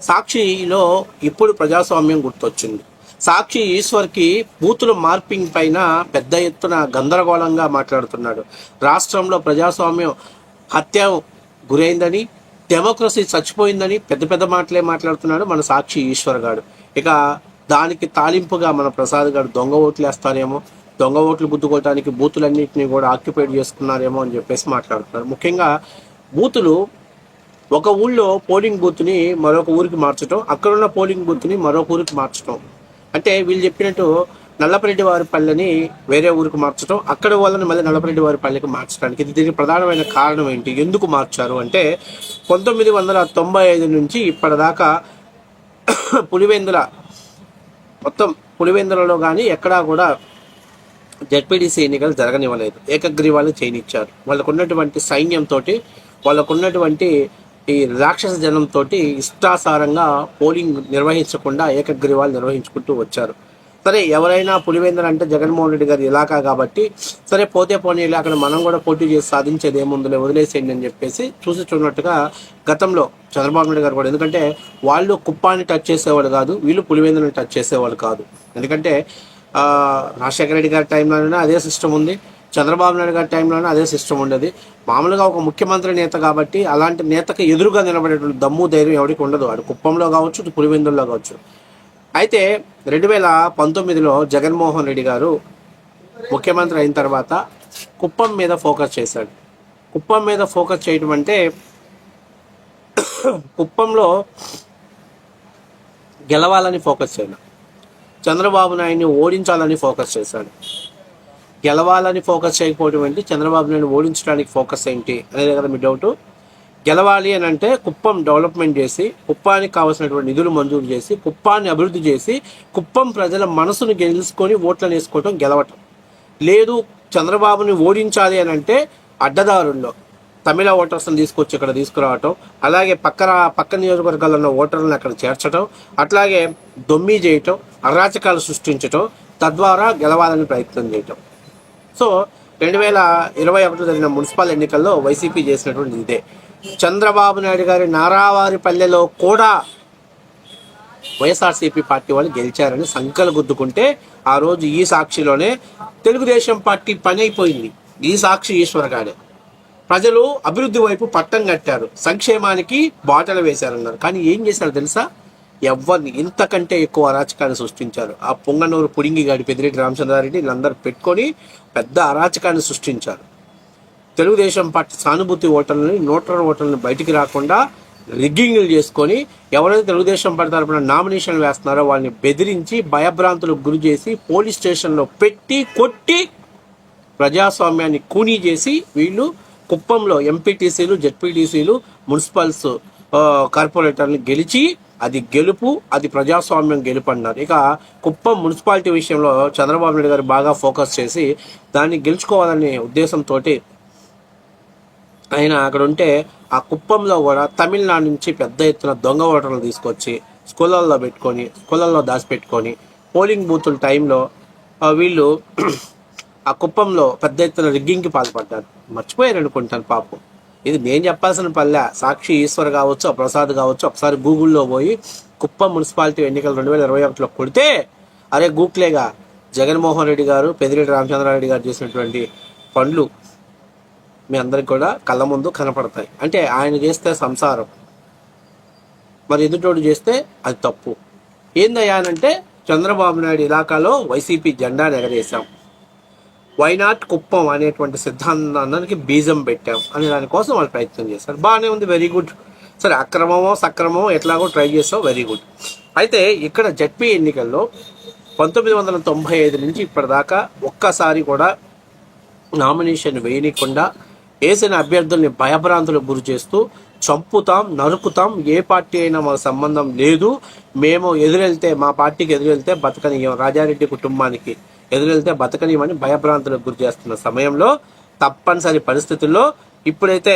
సాక్షిలో ఇప్పుడు ప్రజాస్వామ్యం గుర్తొచ్చింది. సాక్షి ఈశ్వర్కి బూతుల మార్పింగ్ పైన పెద్ద ఎత్తున గందరగోళంగా మాట్లాడుతున్నాడు. రాష్ట్రంలో ప్రజాస్వామ్యం హత్య గురైందని, డెమోక్రసీ చచ్చిపోయిందని పెద్ద పెద్ద మాటలే మాట్లాడుతున్నాడు మన సాక్షి ఈశ్వర్ గారు. ఇక దానికి తాలింపుగా మన ప్రసాద్ గారు దొంగ ఓట్లు వేస్తారేమో, దొంగ ఓట్లు గుద్దుకోవడానికి బూతులన్నింటినీ కూడా ఆక్యుపైడ్ చేసుకున్నారేమో అని చెప్పేసి మాట్లాడుతున్నారు. ముఖ్యంగా బూతులు ఒక ఊళ్ళో పోలింగ్ బూత్ని మరొక ఊరికి మార్చడం, అక్కడున్న పోలింగ్ బూత్ని మరొక ఊరికి మార్చడం, అంటే వీళ్ళు చెప్పినట్టు నల్లపరెడ్డి వారి పల్లెని వేరే ఊరికి మార్చడం, అక్కడ వాళ్ళని మళ్ళీ నల్లపరెడ్డి వారి పల్లెకి మార్చడానికి ఇది దీనికి ప్రధానమైన కారణం ఏంటి, ఎందుకు మార్చారు అంటే 1995 నుంచి ఇప్పటిదాకా పులివెందుల మొత్తం పులివెందులలో కానీ ఎక్కడా కూడా జెడ్పీటీసీ ఎన్నికలు జరగనివ్వలేదు. ఏకగ్రీవాలు చేయనిచ్చారు. వాళ్ళకున్నటువంటి సైన్యంతో, వాళ్ళకున్నటువంటి ఈ రాక్షస జనంతో ఇష్టాసారంగా పోలింగ్ నిర్వహించకుండా ఏకగ్రీవాలు నిర్వహించుకుంటూ వచ్చారు. సరే, ఎవరైనా పులివెందులు అంటే జగన్మోహన్ రెడ్డి గారి ఇలాకా కాబట్టి సరే పోతే పోనీ అక్కడ మనం కూడా పోటీ చేసి సాధించేది ఏముందులే వదిలేసేయండి అని చెప్పేసి చూసినట్టుగా గతంలో చంద్రబాబు నాయుడు గారు కూడా, ఎందుకంటే వాళ్ళు కుప్పాన్ని టచ్ చేసేవాళ్ళు కాదు, వీళ్ళు పులివెందులను టచ్ చేసేవాళ్ళు కాదు. ఎందుకంటే రాజశేఖర రెడ్డి గారి టైంలోనే అదే సిస్టమ్ ఉంది, చంద్రబాబు నాయుడు గారి టైంలోనే అదే సిస్టమ్ ఉండేది. మామూలుగా ఒక ముఖ్యమంత్రి నేత కాబట్టి అలాంటి నేతకు ఎదురుగా నిలబడేటువంటి దమ్ము ధైర్యం ఎవరికి ఉండదు, అది కుప్పంలో కావచ్చు, పులివెందుల్లో కావచ్చు. అయితే 2019లో జగన్మోహన్ రెడ్డి గారు ముఖ్యమంత్రి అయిన తర్వాత కుప్పం మీద ఫోకస్ చేశాడు. కుప్పం మీద ఫోకస్ చేయడం అంటే కుప్పంలో గెలవాలని ఫోకస్ చేయడం, చంద్రబాబు నాయుడిని ఓడించాలని ఫోకస్ చేశాడు. గెలవాలని ఫోకస్ చేయకపోవడం ఏంటి, చంద్రబాబు నాయుడు ఓడించడానికి ఫోకస్ ఏంటి అనేది కదా మీ డౌట్. గెలవాలి అని అంటే కుప్పం డెవలప్మెంట్ చేసి, కుప్పానికి కావాల్సినటువంటి నిధులు మంజూరు చేసి, కుప్పాన్ని అభివృద్ధి చేసి, కుప్పం ప్రజల మనసును గెలుచుకొని ఓట్లను వేసుకోవటం గెలవటం. లేదు చంద్రబాబుని ఓడించాలి అని అంటే అడ్డదారుల్లో తమిళ ఓటర్స్ని తీసుకొచ్చి ఇక్కడ తీసుకురావటం, అలాగే పక్క నియోజకవర్గాల్లో ఉన్న ఓటర్లను అక్కడ చేర్చడం, అట్లాగే దొమ్మి చేయటం, అరాచకాలు సృష్టించటం, తద్వారా గెలవాలని ప్రయత్నం చేయటం. సో 2021 జరిగిన మున్సిపల్ ఎన్నికల్లో వైసీపీ చేసినటువంటి ఇదే. చంద్రబాబు నాయుడు గారి నారావారి పల్లెలో కూడా వైఎస్ఆర్సీపీ పార్టీ వాళ్ళు గెలిచారని సంకలు గుద్దుకుంటే ఆ రోజు ఈ సాక్షిలోనే తెలుగుదేశం పార్టీ పని అయిపోయింది. ఈ సాక్షి ఈశ్వర్ గారే ప్రజలు అభివృద్ధి వైపు పట్టం కట్టారు, సంక్షేమానికి బాటలు వేశారన్నారు. కానీ ఏం చేశారు తెలుసా, ఎవరిని ఇంతకంటే ఎక్కువ అరాచకాన్ని సృష్టించారు. ఆ పొంగనూరు పుడింగిగాడి పెద్దిరెడ్డి రామచంద్రారెడ్డి వీళ్ళందరూ పెట్టుకొని పెద్ద అరాచకాన్ని సృష్టించారు. తెలుగుదేశం పార్టీ సానుభూతి ఓటర్లని, న్యూట్రల్ ఓటర్లని బయటికి రాకుండా రిగ్గింగ్లు చేసుకొని ఎవరైతే తెలుగుదేశం పార్టీ తరపున నామినేషన్లు వేస్తున్నారో వాళ్ళని బెదిరించి భయభ్రాంతులకు గురి చేసి పోలీస్ స్టేషన్లో పెట్టి కొట్టి ప్రజాస్వామ్యాన్ని కూనీ చేసి వీళ్ళు కుప్పంలో ఎంపీటీసీలు, జెడ్పీటీసీలు, మున్సిపల్స్ కార్పొరేటర్ని గెలిచి అది గెలుపు, అది ప్రజాస్వామ్యం గెలుపు అన్నారు. ఇక కుప్పం మున్సిపాలిటీ విషయంలో చంద్రబాబు నాయుడు గారు బాగా ఫోకస్ చేసి దాన్ని గెలుచుకోవాలనే ఉద్దేశంతో ఆయన అక్కడ ఉంటే ఆ కుప్పంలో కూడా తమిళనాడు నుంచి పెద్ద ఎత్తున దొంగ ఓటర్లు తీసుకొచ్చి స్కూళ్ళల్లో పెట్టుకొని, స్కూళ్ళల్లో దాచిపెట్టుకొని పోలింగ్ బూతుల టైంలో వీళ్ళు ఆ కుప్పంలో పెద్ద ఎత్తున రిగ్గింగ్కి పాల్పడ్డారు. మర్చిపోయారు అనుకుంటాను పాపం. ఇది నేను చెప్పాల్సిన పల్లె. సాక్షి ఈశ్వర్ కావచ్చు, ప్రసాద్ కావచ్చు, ఒకసారి గూగుల్లో పోయి కుప్పం మున్సిపాలిటీ ఎన్నికలు 2021లో కొడితే అరే గూక్లేగా జగన్మోహన్ రెడ్డి గారు, పెద్దిరెడ్డి రామచంద్రారెడ్డి గారు చేసినటువంటి పనులు మీ అందరికి కూడా కళ్ళ ముందు కనపడతాయి. అంటే ఆయన చేస్తే సంసారం, మరి ఎదుటోడు చేస్తే అది తప్పు. ఏందయ్యా అంటే చంద్రబాబు నాయుడు ఇలాకాలో వైసీపీ జెండాను ఎగరేసాం, వైనాట్ కుప్పం అనేటువంటి సిద్ధాంతానికి బీజం పెట్టాం అనే దానికోసం వాళ్ళు ప్రయత్నం చేశారు. బాగానే ఉంది, వెరీ గుడ్. సరే, అక్రమమో సక్రమమో ఎట్లాగో ట్రై చేస్తాం, వెరీ గుడ్. అయితే ఇక్కడ జడ్పీ ఎన్నికల్లో 1995 నుంచి ఇప్పటిదాకా ఒక్కసారి కూడా నామినేషన్ వేయనీయకుండా వేసిన అభ్యర్థుల్ని భయభ్రాంతులకు గురి చేస్తూ చంపుతాం, నరుకుతాం, ఏ పార్టీ అయినా మాకు సంబంధం లేదు, మేము ఎదురెళ్తే మా పార్టీకి ఎదురెళ్తే బతకనీయం, రాజారెడ్డి కుటుంబానికి ఎదురెళ్తే బతకనీయమని భయభ్రాంతులకు గురి చేస్తున్న సమయంలో తప్పనిసరి పరిస్థితుల్లో ఇప్పుడైతే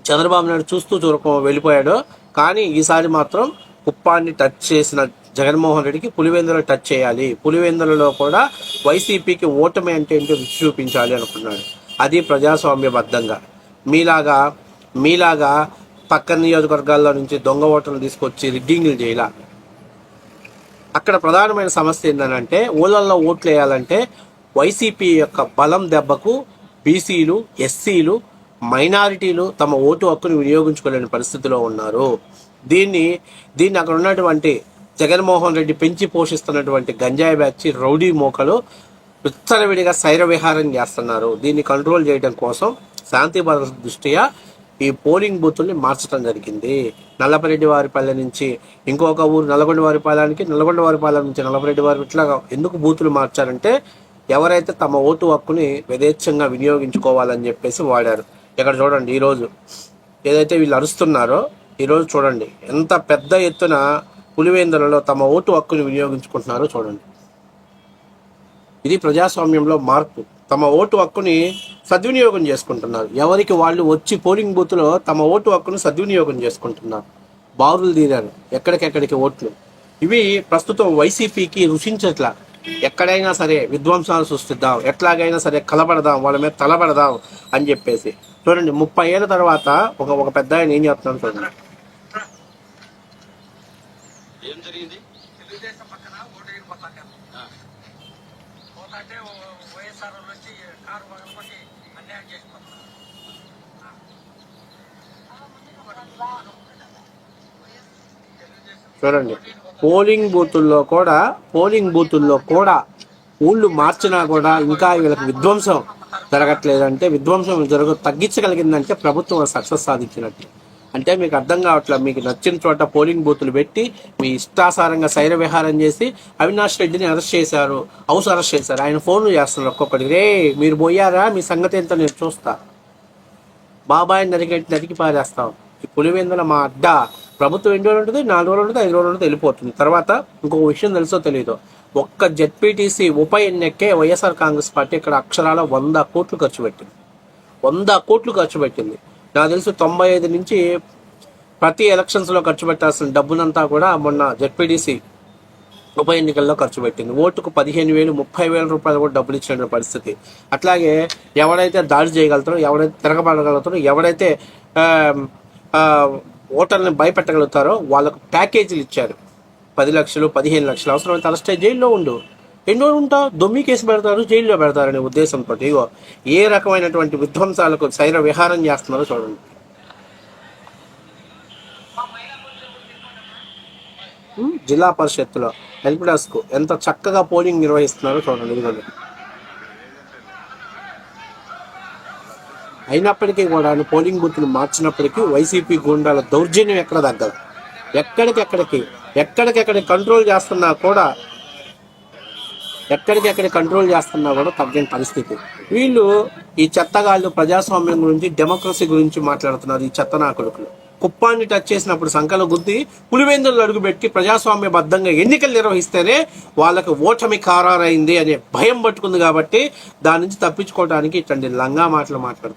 చంద్రబాబు నాయుడు చూస్తూ చూడక వెళ్ళిపోయాడో, కానీ ఈసారి మాత్రం కుప్పాన్ని టచ్ చేసిన జగన్మోహన్ రెడ్డికి పులివెందులో టచ్ చేయాలి, పులివెందులలో కూడా వైసీపీకి ఓటమి అంటే ఏంటో రుచి చూపించాలి అనుకున్నాడు. అది ప్రజాస్వామ్యబద్ధంగా. మీలాగా పక్కన నియోజకవర్గాల్లో నుంచి దొంగ ఓటర్లు తీసుకొచ్చి రిగ్గింగ్లు చేయాల. అక్కడ ప్రధానమైన సమస్య ఏంటంటే ఊళ్ళల్లో ఓట్లు వేయాలంటే వైసీపీ యొక్క బలం దెబ్బకు బీసీలు, ఎస్సీలు, మైనారిటీలు తమ ఓటు హక్కును వినియోగించుకోలేని పరిస్థితిలో ఉన్నారు. దీన్ని అక్కడ ఉన్నటువంటి జగన్మోహన్ రెడ్డి పెంచి పోషిస్తున్నటువంటి గంజాయి బ్యాచ్ రౌడీ మోకలు విచ్చలవిడిగా శైర విహారం చేస్తున్నారు. దీన్ని కంట్రోల్ చేయడం కోసం శాంతి భద్రత దృష్ట్యా ఈ పోలింగ్ బూతుల్ని మార్చడం జరిగింది. నల్లపరెడ్డి వారిపల్లె నుంచి ఇంకొక ఊరు నల్లగొండవారిపాలెనికి, నల్లగొండవారిపాలెం నుంచి నల్లపరెడ్డి వారి ఇట్లా ఎందుకు బూతులు మార్చారంటే ఎవరైతే తమ ఓటు హక్కుని యథేచ్ఛంగా వినియోగించుకోవాలని చెప్పేసి వాడారు. ఇక్కడ చూడండి, ఈరోజు ఏదైతే వీళ్ళు అరుస్తున్నారో ఈరోజు చూడండి ఎంత పెద్ద ఎత్తున పులివెందులలో తమ ఓటు హక్కుని వినియోగించుకుంటున్నారో చూడండి. ఇది ప్రజాస్వామ్యంలో మార్పు. తమ ఓటు హక్కుని సద్వినియోగం చేసుకుంటున్నారు. ఎవరికి వాళ్ళు వచ్చి పోలింగ్ బూత్లో తమ ఓటు హక్కును సద్వినియోగం చేసుకుంటున్నారు. బారులు తీరారు ఎక్కడికెక్కడికి ఓట్లు. ఇవి ప్రస్తుతం వైసీపీకి రుచించట్లా. ఎక్కడైనా సరే విధ్వంసాలు సృష్టిద్దాం, ఎట్లాగైనా సరే కలబడదాం, వాళ్ళ మీద తలబడదాం అని చెప్పేసి. చూడండి 30 ఏళ్ళ తర్వాత ఒక పెద్ద ఆయన ఏం చేస్తున్నాడు చూడండి. ఏం జరిగింది? చూడండి పోలింగ్ బూతుల్లో కూడా ఊళ్ళు మార్చినా కూడా ఇంకా వీళ్ళకి విధ్వంసం జరగట్లేదంటే, విధ్వంసం తగ్గించగలిగిందంటే ప్రభుత్వం సక్సెస్ సాధించినట్టు. అంటే మీకు అర్థం కావట్లేదు. మీకు నచ్చిన చోట పోలింగ్ బూతులు పెట్టి మీ ఇష్టాసారంగా శైర విహారం చేసి అవినాష్ రెడ్డిని అరెస్ట్ చేశారు, హౌస్ అరెస్ట్ చేశారు. ఆయన ఫోన్లు చేస్తున్నారు ఒక్కొక్కటి. రే మీరు పోయారా, మీ సంగతి ఏంటో నేను చూస్తా, బాబాయ్ నరికి పారేస్తాం. ఈ పులివెందుల మా అడ్డ ప్రభుత్వం ఎన్ని రోజులు ఉంటుంది, 4 రోజులు ఉంటుంది, 5 రోజులు ఉంటుంది, వెళ్ళిపోతుంది. తర్వాత ఇంకొక విషయం తెలుసో తెలీదు, ఒక్క జెడ్పీటీసీ ఉప ఎన్నికే వైఎస్ఆర్ కాంగ్రెస్ పార్టీ ఇక్కడ అక్షరాల 100 కోట్లు ఖర్చు పెట్టింది. 100 కోట్లు ఖర్చు పెట్టింది. నాకు తెలుసు 95 నుంచి ప్రతి ఎలక్షన్స్లో ఖర్చు పెట్టాల్సిన డబ్బునంతా కూడా మొన్న జెడ్పీటీసీ ఉప ఎన్నికల్లో ఖర్చు పెట్టింది. ఓటుకు 15,000, 30,000 రూపాయలు కూడా డబ్బులు ఇచ్చిన పరిస్థితి. అట్లాగే ఎవడైతే దాడి చేయగలుగుతారో, ఎవడైతే తిరగబడగలుగుతారో, ఎవడైతే ఓటర్ని భయపెట్టగలుగుతారో వాళ్ళకు ప్యాకేజీలు ఇచ్చారు. 10 లక్షలు, 15 లక్షలు. అవసరమైతే అరెస్ట్ అయ్యి జైల్లో ఉండు. ఎన్నో ఉంటావు, దొమ్మి కేసు పెడతారు, జైల్లో పెడతారనే ఉద్దేశంతో ఇగో ఏ రకమైనటువంటి విధ్వంసాలకు శైర విహారం చేస్తున్నారో చూడండి. జిల్లా పరిషత్తులో హెల్ప్ డెస్క్ ఎంత చక్కగా పోలింగ్ నిర్వహిస్తున్నారో చూడండి. ఇదిగోండి. అయినప్పటికీ కూడా పోలింగ్ బూత్లు మార్చినప్పటికీ వైసీపీ గుండాల దౌర్జన్యం ఎక్కడ తగ్గదు. ఎక్కడికెక్కడికి కంట్రోల్ చేస్తున్నా కూడా తగ్గని పరిస్థితి. వీళ్ళు ఈ చెత్తగాళ్ళు ప్రజాస్వామ్యం గురించి, డెమోక్రసీ గురించి మాట్లాడుతున్నారు. ఈ చెత్త నా కొడుకులు కుప్పాన్ని టచ్ చేసినప్పుడు సంకల గుద్ది పులివెందులు అడుగుపెట్టి ప్రజాస్వామ్యబద్ధంగా ఎన్నికలు నిర్వహిస్తేనే వాళ్ళకు ఓటమి ఖరారైంది అనే భయం పట్టుకుంది. కాబట్టి దాని నుంచి తప్పించుకోవడానికి ఇట్లాంటి లంగా మాటలు మాట్లాడుతున్నారు.